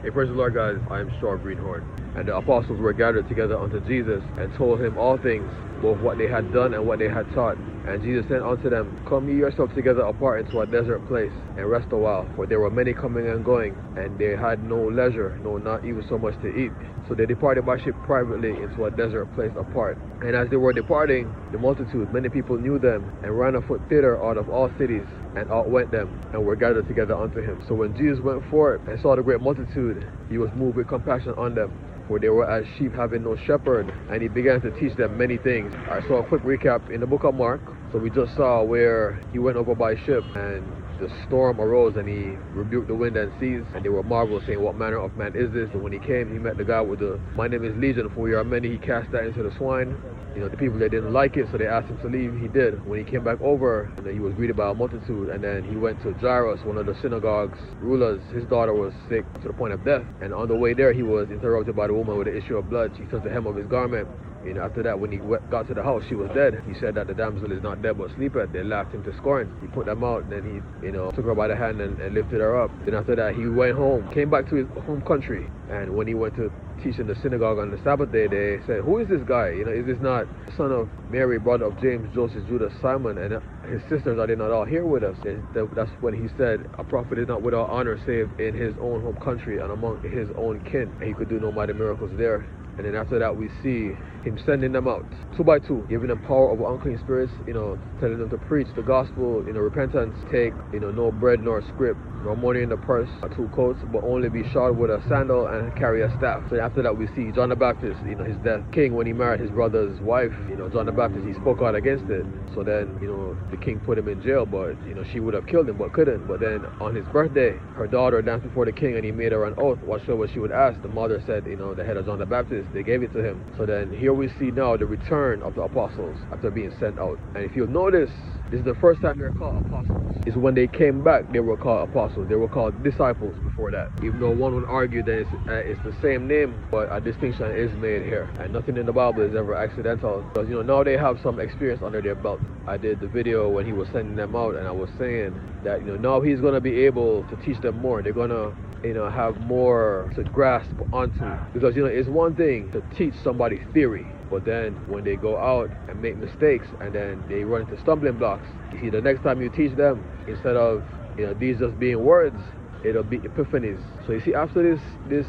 Hey, praise the Lord, guys. I am Shaw Greenhorn. And the apostles were gathered together unto Jesus and told him all things, both what they had done and what they had taught. And Jesus said unto them, Come ye yourselves together apart into a desert place, and rest a while. For there were many coming and going, and they had no leisure, no, not even so much to eat. So they departed by ship privately into a desert place apart. And as they were departing, the multitude, many people knew them, and ran afoot thither out of all cities, and outwent them, and were gathered together unto him. So when Jesus went forth and saw the great multitude, he was moved with compassion on them, for they were as sheep having no shepherd, and he began to teach them many things. Alright, so a quick recap in the book of Mark. So we just saw where he went over by ship, and the storm arose, and he rebuked the wind and seas, and they were marveled, saying, What manner of man is this? And when he came, he met the guy with the, My name is Legion, for we are many. He cast that into the swine. You know, the people, they didn't like it, so they asked him to leave. He did. When he came back over, and then he was greeted by a multitude, and then he went to Jairus, one of the synagogue's rulers. His daughter was sick to the point of death, and on the way there, he was interrupted by the woman with the issue of blood. She touched the hem of his garment. You know, after that, when he got to the house, she was dead. He said that the damsel is not dead but sleepeth. They laughed him to scorn. He put them out, and then he, took her by the hand and lifted her up. Then after that, he went home, came back to his home country. And when he went to teach in the synagogue on the Sabbath day, they said, Who is this guy? Is this not the son of Mary, brother of James, Joseph, Judas, Simon, and his sisters, are they not all here with us? That's when he said, A prophet is not without honor save in his own home country and among his own kin. And he could do no mighty miracles there. And then after that, we see him sending them out 2 by 2, giving them power over unclean spirits, telling them to preach the gospel, repentance, take, no bread nor scrip, no money in the purse, or 2 coats, but only be shod with a sandal and carry a staff. So after that, we see John the Baptist, his death. King, when he married his brother's wife, John the Baptist, he spoke out against it. So then, the king put him in jail, but, she would have killed him, but couldn't. But then on his birthday, her daughter danced before the king, and he made her an oath. What she would ask. The mother said, the head of John the Baptist. They gave it to him. So then here we see now the return of the apostles after being sent out. And if you'll notice, this is the first time they're called apostles. It's when they came back, they were called apostles. They were called disciples before that. Even though one would argue that it's the same name, but a distinction is made here. And nothing in the Bible is ever accidental. Because, now they have some experience under their belt. I did the video when he was sending them out, and I was saying that, now he's going to be able to teach them more. They're going to have more to grasp onto. Because, it's one thing to teach somebody theory, but then when they go out and make mistakes and then they run into stumbling blocks, you see, the next time you teach them, instead of, these just being words, it'll be epiphanies. So you see, after this,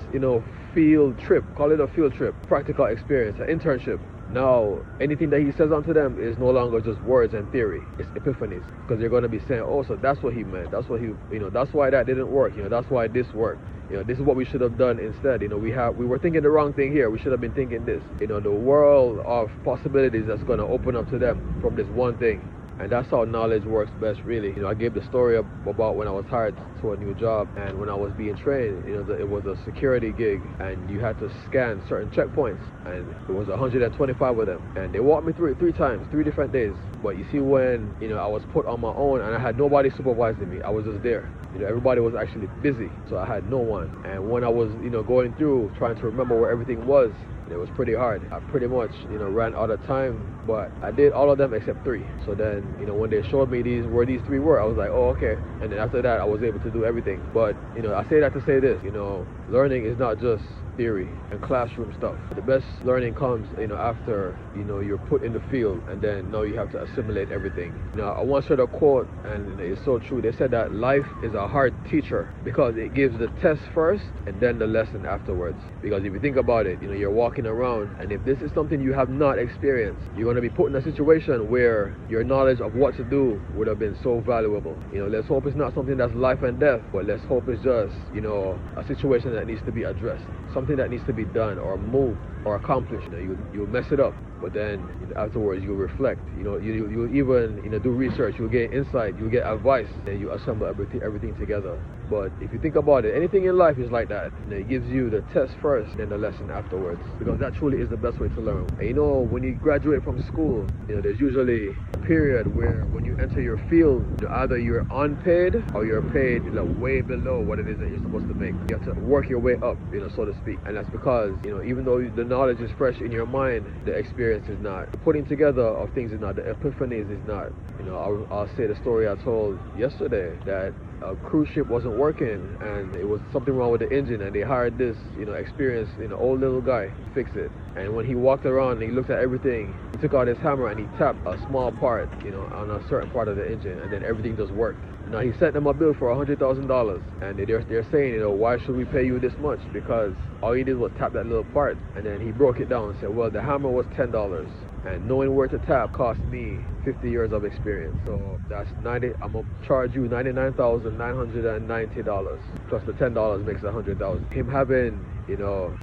field trip, call it a field trip, practical experience, an internship, now anything that he says unto them is no longer just words and theory. It's epiphanies, because they're going to be saying, oh, so that's what he meant. That's what he, that's why that didn't work. That's why this worked. This is what we should have done instead. We were thinking the wrong thing here. We should have been thinking this. The world of possibilities that's going to open up to them from this one thing. And that's how knowledge works best, really. I gave the story about when I was hired to a new job, and when I was being trained, it was a security gig, and you had to scan certain checkpoints, and it was 125 of them. And they walked me through it 3 times, 3 different days. But you see, when, I was put on my own, and I had nobody supervising me, I was just there. Everybody was actually busy, so I had no one. And when I was, going through, trying to remember where everything was, it was pretty hard. I pretty much, ran out of time, but I did all of them except 3. So then, when they showed me these 3 were, I was like, oh, okay. And then after that, I was able to do everything. But, I say that to say this, learning is not just theory and classroom stuff. The best learning comes, after, you're put in the field, and then now you have to assimilate everything. I once heard a quote, and it's so true. They said that life is a hard teacher because it gives the test first and then the lesson afterwards. Because if you think about it, you're walking around, and if this is something you have not experienced, you're going to be put in a situation where your knowledge of what to do would have been so valuable. Let's hope it's not something that's life and death, but let's hope it's just, a situation that needs to be addressed, something that needs to be done or moved or accomplished. You'll mess it up, but then afterwards you'll reflect. You'll even do research. You'll get insight. You'll get advice, and you assemble everything together. But if you think about it, anything in life is like that. It gives you the test first, then the lesson afterwards, because that truly is the best way to learn. And when you graduate from school, there's usually a period where when you enter your field, either you're unpaid or you're paid way below what it is that you're supposed to make. You have to work your way up, so to speak. And that's because, even though the knowledge is fresh in your mind, the experience is not. The putting together of things is not. The epiphanies is not. I'll say the story I told yesterday that a cruise ship wasn't working and it was something wrong with the engine, and they hired this, experienced, old little guy to fix it. And when he walked around and he looked at everything, he took out his hammer and he tapped a small part, on a certain part of the engine, and then everything just worked. Now he sent them a bill for $100,000, and they're saying, why should we pay you this much? Because all he did was tap that little part, and then he broke it down and said, well, the hammer was $10, and knowing where to tap cost me 50 years of experience. So that's I'm gonna charge you $99,990 plus the $10 makes $100,000. Him having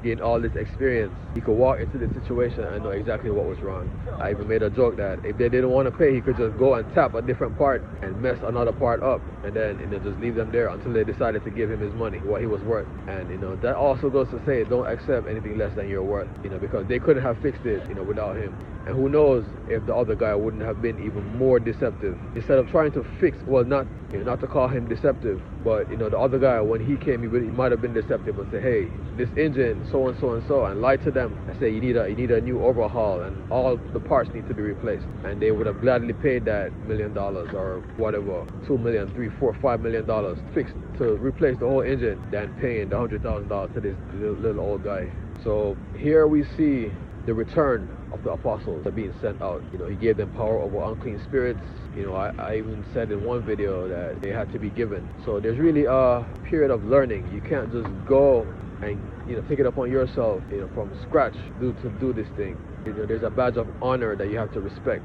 gained all this experience, he could walk into the situation and know exactly what was wrong. I even made a joke that if they didn't want to pay, he could just go and tap a different part and mess another part up, and then just leave them there until they decided to give him his money, what he was worth. And that also goes to say, don't accept anything less than your worth, because they couldn't have fixed it, without him. And who knows if the other guy wouldn't have been even more deceptive. Instead of trying to fix, well, not to call him deceptive, but the other guy, when he came, he might have been deceptive and say, hey, this engine, so and so and so, and lie to them and say you need a new overhaul and all the parts need to be replaced. And they would have gladly paid that $1 million or whatever, $2 million, $3, $4, $5 million fixed to replace the whole engine than paying the $100,000 to this little old guy. So here we see the return of the apostles are being sent out. He gave them power over unclean spirits. I even said in one video that they had to be given. So there's really a period of learning. You can't just go and take it upon yourself from scratch to do this thing. There's a badge of honor that you have to respect.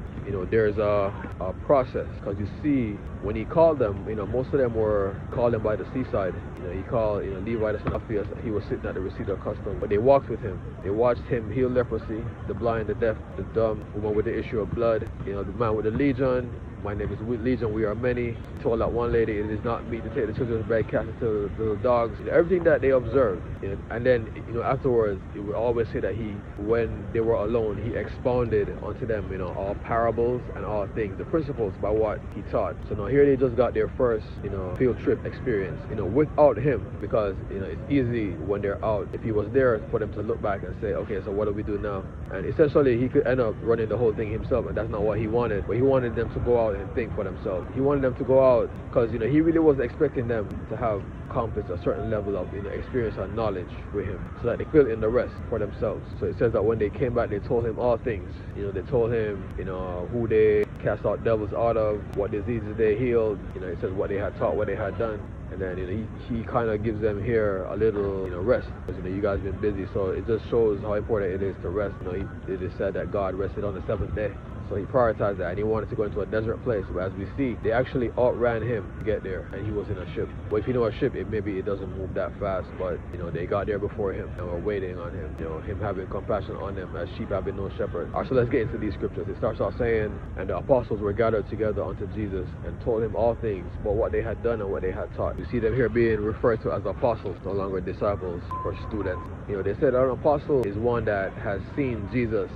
There's a process, because you see when he called them, most of them were called him by the seaside. He called Levi the son of Alphaeus. He was sitting at the receipt of custom, but they walked with him. They watched him heal leprosy, the blind, the deaf, the dumb, woman with the issue of blood, the man with the legion. My name is Legion, we are many. He told that one lady, it is not meet to take the children's bread, cast it to the little dogs. Everything that they observed. And then, afterwards, it would always say that when they were alone, he expounded onto them, all parables and all things, the principles by what he taught. So now here they just got their first, field trip experience, without him, because, it's easy when they're out, if he was there, for them to look back and say, okay, so what do we do now? And essentially, he could end up running the whole thing himself, and that's not what he wanted. But he wanted them to go out and think for themselves. He wanted them to go out because he really was expecting them to have accomplished a certain level of experience and knowledge with him, so that they fill in the rest for themselves. So it says that when they came back, they told him all things. They told him who they cast out devils out of, what diseases they healed. It says what they had taught, what they had done. And then he kind of gives them here a little rest, because you guys been busy. So it just shows how important it is to rest. It is said that God rested on the seventh day. So he prioritized that, and he wanted to go into a desert place. But as we see, they actually outran him to get there, and he was in a ship. But if you know a ship, maybe it doesn't move that fast, but they got there before him and were waiting on him. Him having compassion on them, as sheep having no shepherd. All right, so let's get into these scriptures. It starts off saying, and the apostles were gathered together unto Jesus and told him all things about what they had done and what they had taught. You see them here being referred to as apostles, no longer disciples or students. They said an apostle is one that has seen Jesus,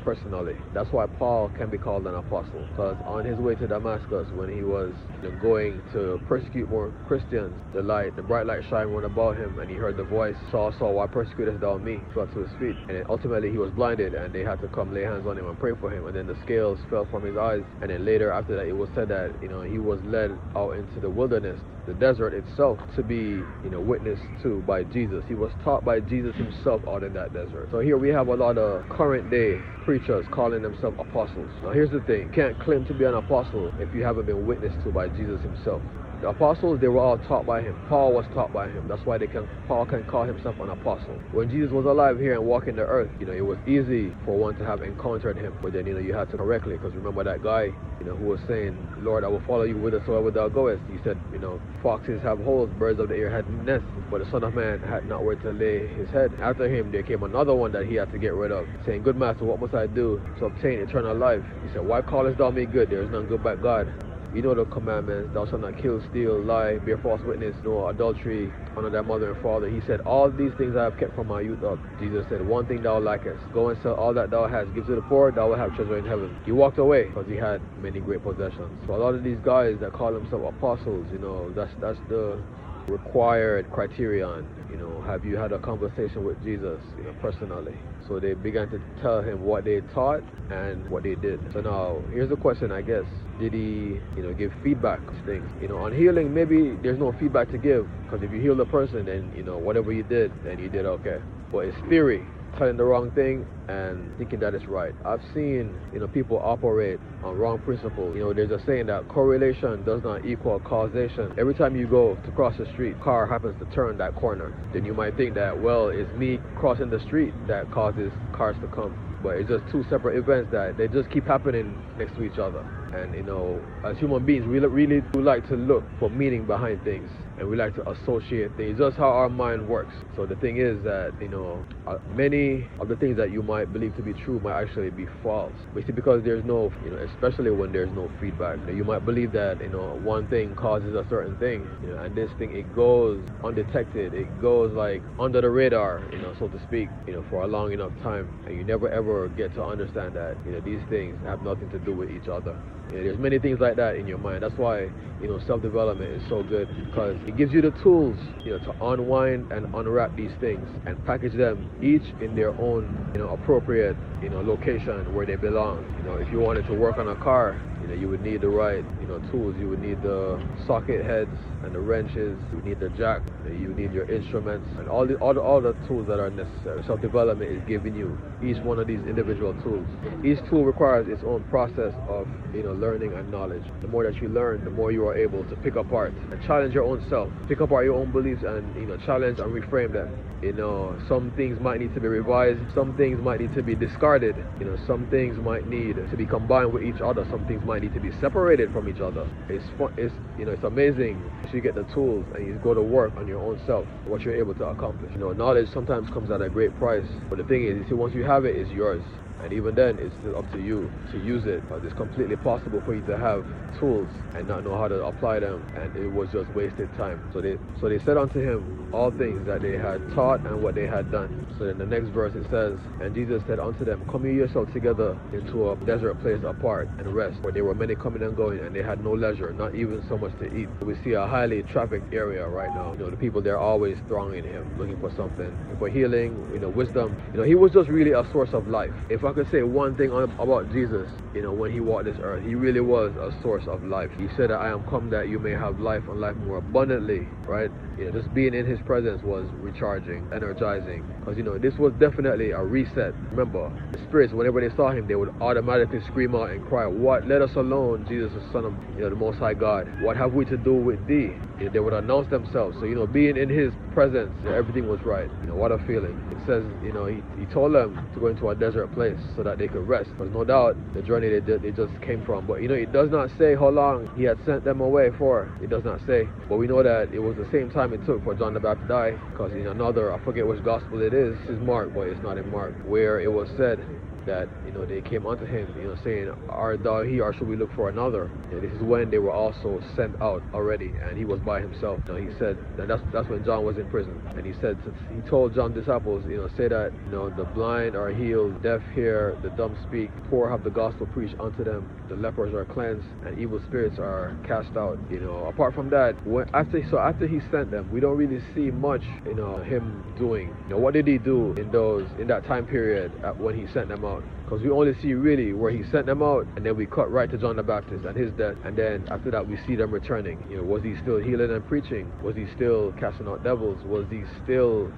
personally. That's why Paul can be called an apostle, because on his way to Damascus, when he was going to persecute more Christians, the bright light shined round about him, and he heard the voice, Saul, Saul, why persecutest thou me? He fell to his feet, and then ultimately he was blinded, and they had to come lay hands on him and pray for him, and then the scales fell from his eyes. And then later after that, it was said that he was led out into the wilderness, the desert itself, to be witnessed to by Jesus. He was taught by Jesus himself out in that desert. So here we have a lot of current day preachers calling themselves apostles. Now here's the thing, you can't claim to be an apostle if you haven't been witnessed to by Jesus himself. The apostles, they were all taught by him. Paul was taught by him. That's why Paul can call himself an apostle. When Jesus was alive here and walking the earth, it was easy for one to have encountered him. But then, you had to correctly, because remember that guy, who was saying, Lord, I will follow you whithersoever thou goest. He said, foxes have holes, birds of the air had nests, but the Son of Man had not where to lay his head. After him, there came another one that he had to get rid of, saying, Good master, what must I do to obtain eternal life? He said, Why callest thou me good? There is none good but God. You know the commandments, thou shalt not kill, steal, lie, bear false witness, no adultery, honor thy mother and father. He said, all these things I have kept from my youth up. Jesus said, one thing thou lackest, go and sell all that thou hast, give to the poor, thou will have treasure in heaven. He walked away because he had many great possessions. So a lot of these guys that call themselves apostles, that's the required criterion. Have you had a conversation with Jesus, personally? So they began to tell him what they taught and what they did. So now, here's the question, I guess. Did he, give feedback to things? On healing, maybe there's no feedback to give, because if you heal the person, then, whatever you did, then you did okay. But it's theory, telling the wrong thing and thinking that it's right. I've seen, people operate on wrong principles. There's a saying that correlation does not equal causation. Every time you go to cross the street, car happens to turn that corner. Then you might think that, well, it's me crossing the street that causes cars to come. But it's just two separate events that they just keep happening next to each other. And as human beings, we really do like to look for meaning behind things, and we like to associate things. Just how our mind works. So the thing is that many of the things that you might believe to be true might actually be false. But see, because there's no, especially when there's no feedback, you might believe that one thing causes a certain thing, and this thing, it goes undetected. It goes like under the radar, so to speak, for a long enough time, and you never ever get to understand that these things have nothing to do with each other. There's many things like that in your mind. That's why self-development is so good, because it gives you the tools to unwind and unwrap these things and package them each in their own appropriate location where they belong. If you wanted to work on a car, you would need the right tools. You would need the socket heads and the wrenches. You would need the jack. You would need your instruments and all the tools that are necessary. Self-development is giving you each one of these individual tools. Each tool requires its own process of learning and knowledge. The more that you learn, the more you are able to pick apart and challenge your own self, pick apart your own beliefs, and challenge and reframe them. Some things might need to be revised, some things might need to be discarded, some things might need to be combined with each other, some things might need to be separated from each other. It's fun, it's amazing if you get the tools and you go to work on your own self, what you're able to accomplish. Knowledge sometimes comes at a great price, but the thing is, once you have it, it's yours. And even then, it's still up to you to use it. But it's completely possible for you to have tools and not know how to apply them, and it was just wasted time. So they said unto him all things that they had taught and what they had done. So in the next verse it says, and Jesus said unto them, come ye yourselves together into a desert place apart and rest. For there were many coming and going, and they had no leisure, not even so much to eat. We see a highly trafficked area right now. The people there are always thronging him, looking for something, for healing, wisdom. He was just really a source of life. If I could say one thing about Jesus, when he walked this earth, he really was a source of life. He said that I am come that you may have life and life more abundantly, right? Just being in his presence was recharging, energizing, because this was definitely a reset. Remember, the spirits, whenever they saw him, they would automatically scream out and cry, what? Let us alone, Jesus, the Son of the Most High God. What have we to do with thee? They would announce themselves. So being in his presence, everything was right. What a feeling. It says, he told them to go into a desert place so that they could rest. Because no doubt the journey they just came from. But it does not say how long he had sent them away for. It does not say. But we know that it was the same time it took for John the Baptist to die. Because in another, I forget which gospel it is. This is Mark, but it's not in Mark, where it was said that they came unto him, saying, art thou he, or should we look for another? This is when they were also sent out already, and he was by himself. He said that's when John was in prison, and he told John's disciples, say that the blind are healed, deaf hear, the dumb speak, poor have the gospel preached unto them, the lepers are cleansed, and evil spirits are cast out. Apart from that, after he sent them, we don't really see much him doing. What did he do in that time period when he sent them out? Because we only see really where he sent them out, and then we cut right to John the Baptist and his death, and then after that we see them returning. Was he still healing and preaching? Was he still casting out devils? Was he still,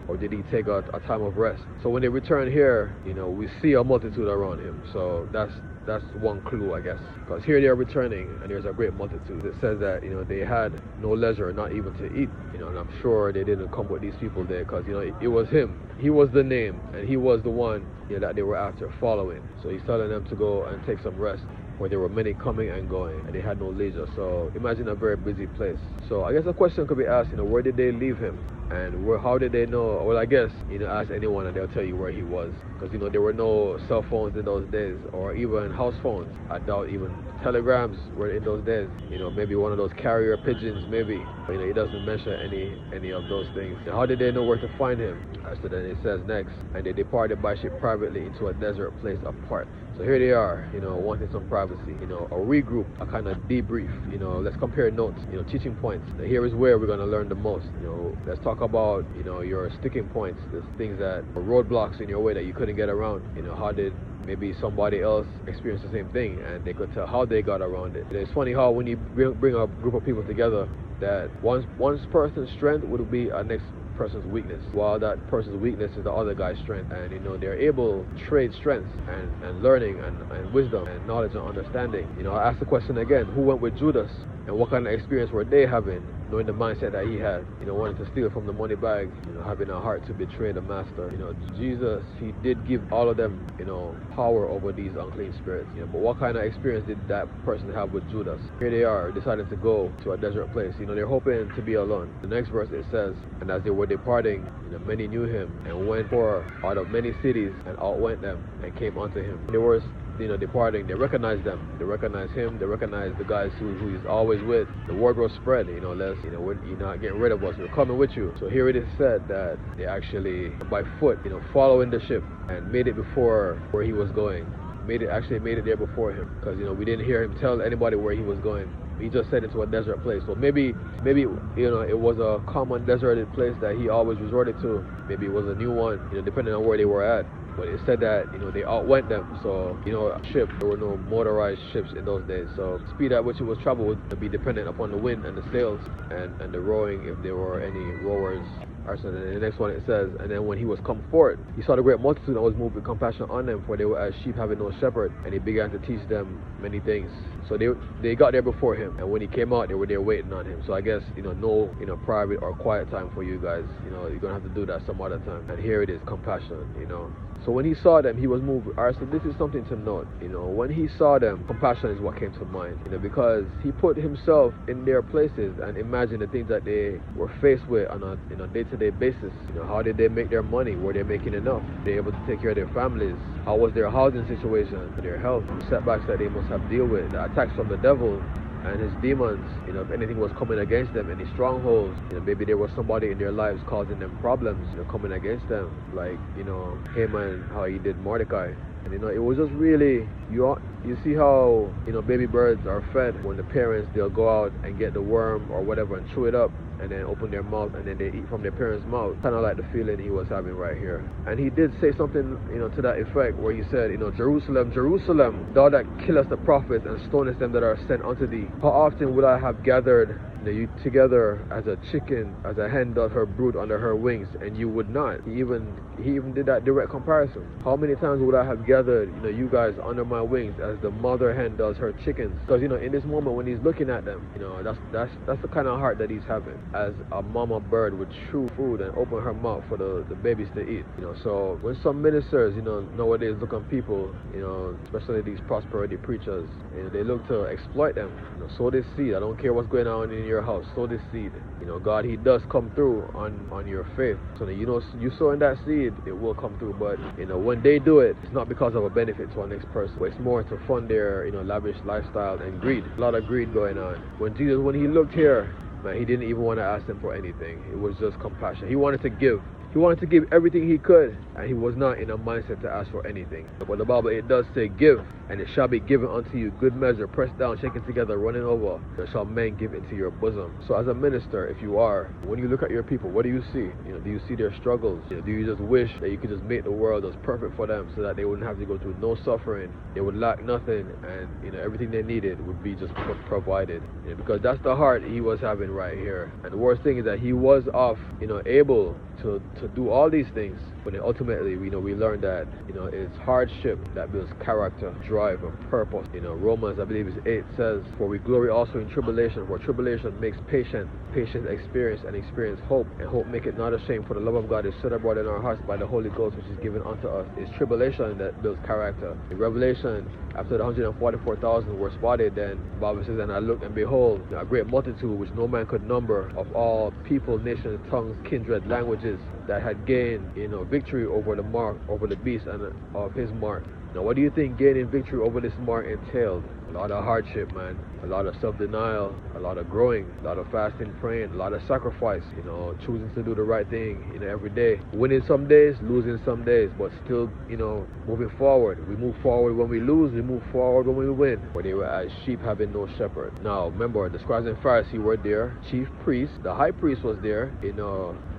or did he take a time of rest? So when they return here, we see a multitude around him. So that's one clue, I guess, because here they are returning and there's a great multitude. It says that they had no leisure, not even to eat, and I'm sure they didn't come with these people there, because it was him. He was the name, and he was the one that they were after, following. So he's telling them to go and take some rest, where there were many coming and going, and they had no leisure. So imagine a very busy place. So I guess a question could be asked, where did they leave him? And how did they know? Well, I guess, ask anyone and they'll tell you where he was. Because, there were no cell phones in those days, or even house phones. I doubt even telegrams were in those days. Maybe one of those carrier pigeons, maybe. But, it doesn't mention any of those things. And how did they know where to find him? So then it says next, and they departed by ship privately into a desert place apart. So here they are, wanting some privacy, a regroup, a kind of debrief, let's compare notes, teaching points. Now here is where we're going to learn the most. Let's talk about, your sticking points, the things that are roadblocks in your way that you couldn't get around. How did maybe somebody else experience the same thing and they could tell how they got around it. It's funny how when you bring a group of people together, that one person's strength would be a next person's weakness, while that person's weakness is the other guy's strength. And they're able to trade strengths and learning and wisdom and knowledge and understanding. I asked the question again, who went with Judas and what kind of experience were they having, knowing the mindset that he had, wanting to steal from the money bag, having a heart to betray the master. Jesus, he did give all of them, power over these unclean spirits. But what kind of experience did that person have with Judas? Here they are, decided to go to a desert place. They're hoping to be alone. The next verse it says, and as they were departing, many knew him and went forth out of many cities and outwent them and came unto him. They were departing, they recognized them, they recognized him, they recognized the guys who he's always with. The word was spread, you're not getting rid of us, we're coming with you. So here it is said that they actually by foot, following the ship and made it before where he was going. Made it there before him, because we didn't hear him tell anybody where he was going. He just said into a desert place. So maybe it was a common deserted place that he always resorted to. Maybe it was a new one, depending on where they were at. But it said that they outwent them. So ship, there were no motorized ships in those days. So speed at which it was traveled would be dependent upon the wind and the sails and the rowing, if there were any rowers. So then the next one it says, and then when he was come forth, he saw the great multitude and was moved with compassion on them, for they were as sheep having no shepherd, and he began to teach them many things. So they got there before him, and when he came out, they were there waiting on him. So I guess no private or quiet time for you guys. You're gonna have to do that some other time. And here it is, compassion. So when he saw them, he was moved. Alright, so this is something to note. When he saw them, compassion is what came to mind. Because he put himself in their places and imagined the things that they were faced with on a day-to-day basis. How did they make their money? Were they making enough? Were they able to take care of their families? How was their housing situation? Their health? The setbacks that they must have dealt with? The attacks from the devil and his demons, if anything was coming against them, any strongholds, maybe there was somebody in their lives causing them problems, coming against them, like, Haman, how he did Mordecai. And it was just really, you see how, baby birds are fed when the parents, they'll go out and get the worm or whatever and chew it up and then open their mouth and then they eat from their parents' mouth. Kind of like the feeling he was having right here. And he did say something, to that effect, where he said, Jerusalem, Jerusalem, thou that killest the prophets and stonest them that are sent unto thee. How often would I have gathered you together as a chicken, as a hen does her brood under her wings, and you would not. He even did that direct comparison. How many times would I have gathered, you guys under my wings as the mother hen does her chickens? Because in this moment when he's looking at them, that's the kind of heart that he's having, as a mama bird would chew food and open her mouth for the babies to eat. So when some ministers, nowadays look on people, especially these prosperity preachers, they look to exploit them. Sow this seed. I don't care what's going on in your house. Sow this seed. God, he does come through on your faith. So that you sow in that seed, it will come through. But when they do it, it's not because of a benefit to our next person, but it's more to fund their lavish lifestyle and greed. A lot of greed going on. When he looked here, man, he didn't even want to ask them for anything. It was just compassion. He wanted to give. He wanted to give everything he could, and he was not in a mindset to ask for anything. But the Bible, it does say, give, and it shall be given unto you, good measure, pressed down, shaken together, running over, then shall men give into your bosom. So as a minister, if you are, when you look at your people, what do you see? Do you see their struggles? Do you just wish that you could just make the world as perfect for them so that they wouldn't have to go through no suffering, they would lack nothing, and everything they needed would be just provided? Because that's the heart he was having right here. And the worst thing is that he was able to do all these things, But then ultimately, we learn that, it's hardship that builds character, drive, and purpose. Romans, I believe it's 8 says, for we glory also in tribulation, for tribulation makes patience experience, and experience hope, and hope make it not ashamed, for the love of God is set abroad in our hearts by the Holy Ghost, which is given unto us. It's tribulation that builds character. In Revelation, after the 144,000 were spotted, then the Bible says, and I looked, and behold, a great multitude which no man could number, of all people, nations, tongues, kindred, languages, that had gained, victory over the mark, over the beast, and of his mark. Now, what do you think gaining victory over this mark entailed? A lot of hardship, man. A lot of self-denial, a lot of growing, a lot of fasting, praying, a lot of sacrifice, choosing to do the right thing, every day. Winning some days, losing some days, but still, moving forward. We move forward when we lose, we move forward when we win. For they were as sheep having no shepherd. Now, remember, the scribes and Pharisees were there, chief priests, the high priest was there,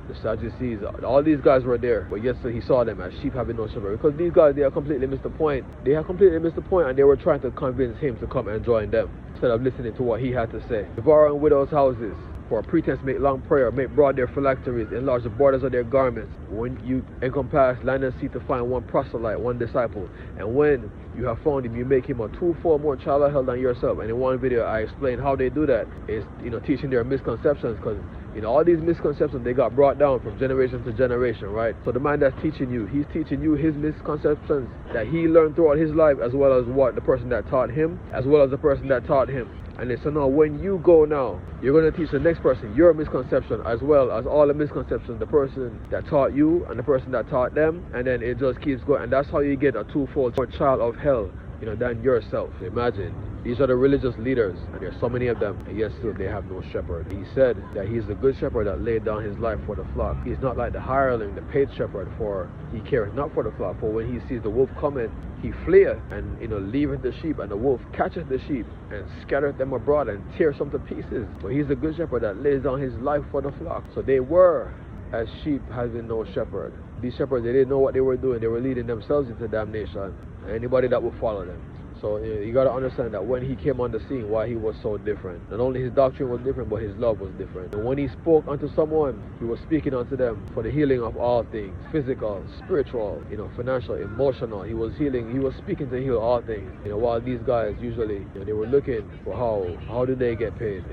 the Sadducees, all these guys were there, but yet he saw them as sheep having no shepherd. Because these guys, they have completely missed the point. They have completely missed the point, and they were trying to convince him to come and join them, instead of listening to what he had to say. Devouring widows' houses, for a pretense make long prayer, make broad their phylacteries, enlarge the borders of their garments. When you encompass land and sea to find one proselyte, one disciple, and when you have found him, you make him a twofold more child of hell than yourself. And in one video, I explained how they do that. It's, teaching their misconceptions, because all these misconceptions, they got brought down from generation to generation, right? So the man that's teaching you, he's teaching you his misconceptions that he learned throughout his life, as well as what the person that taught him, as well as the person that taught him. And then, so now when you go now, you're going to teach the next person your misconception, as well as all the misconceptions, the person that taught you and the person that taught them, and then it just keeps going. And that's how you get a twofold more child of hell, than yourself. Imagine, these are the religious leaders, and there's so many of them, and yet still they have no shepherd. He said that he's the good shepherd that laid down his life for the flock. He's not like the hireling, the paid shepherd, for he cares not for the flock. For when he sees the wolf coming, he fleeth, and leaveth the sheep, and the wolf catcheth the sheep and scattereth them abroad and tears them to pieces. But he's the good shepherd that lays down his life for the flock. So they were as sheep having no shepherd. These shepherds, they didn't know what they were doing. They were leading themselves into damnation. Anybody that would follow them. So you got to understand that when he came on the scene, why he was so different. Not only his doctrine was different, but his love was different. And when he spoke unto someone, he was speaking unto them for the healing of all things, physical, spiritual, financial, emotional. He was healing. He was speaking to heal all things. While these guys usually, they were looking for how do they get paid.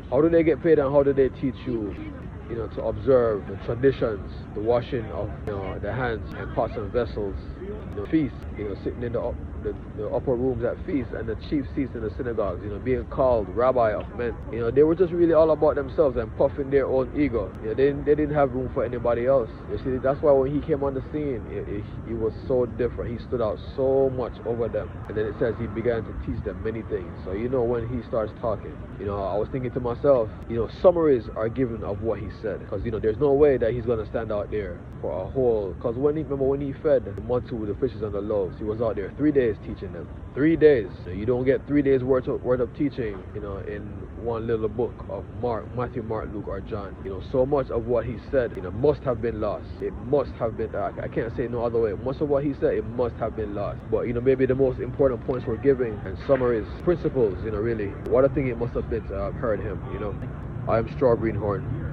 How do they get paid, and how do they teach you, to observe the traditions, the washing of the hands and pots and vessels, the feast, sitting in the upper rooms at feasts, and the chief seats in the synagogues, being called rabbi of men. They were just really all about themselves and puffing their own ego. They didn't have room for anybody else. You see, that's why when he came on the scene, he was so different. He stood out so much over them. And then it says he began to teach them many things. So when he starts talking, I was thinking to myself, summaries are given of what he said, because there's no way that he's gonna stand out there for a whole. Because when he fed the multitude with the fishes and the loaves, he was out there 3 days teaching them. 3 days. So you don't get 3 days worth of teaching, in one little book of Matthew, Mark, Luke, or John. So much of what he said, must have been lost. It must have been. I can't say no other way. Most of what he said, it must have been lost. But maybe the most important points we're giving and summaries, principles. Really, what a thing it must have been to have heard him. I am Straw Greenhorn.